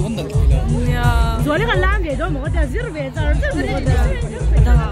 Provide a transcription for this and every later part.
돈다 그래. 야. 저리가 랑게도 먹었다. 지르베 자르 먹었다.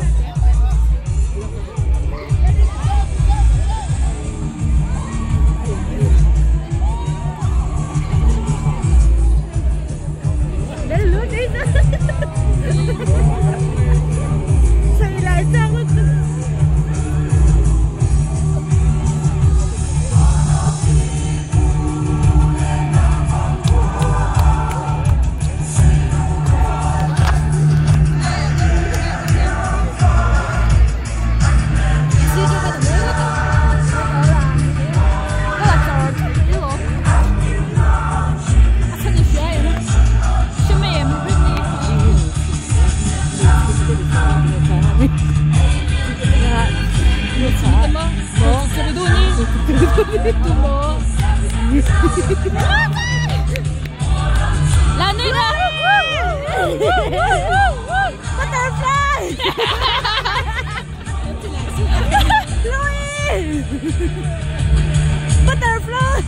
Butterfly! Louis! Butterfly!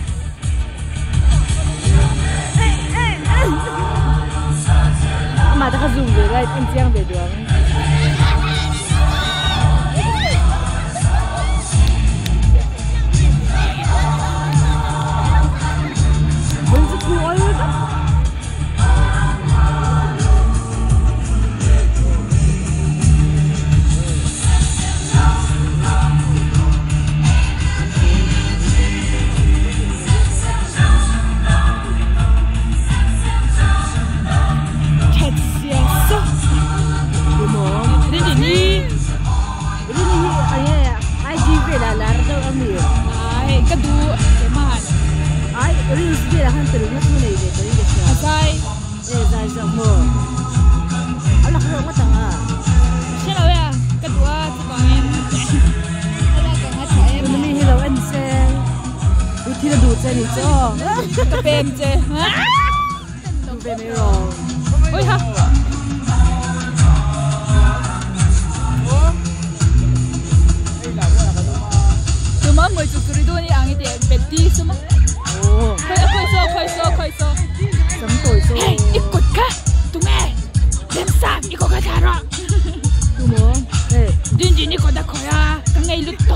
Mà ta dùng về đây anh chiang về đường. Tidak dulu saya nih cong, ke PMC, PMC loh. Oh iya. Cuma mau cukur itu nih angin dia beti semua. Oh. Kau iso. Semua iso. Hey, ikut kah? Tunggu. Demsam, ikut kah cara? Tunggu. Hey. Dinji ni kau dah kau ya, kau ngai luto.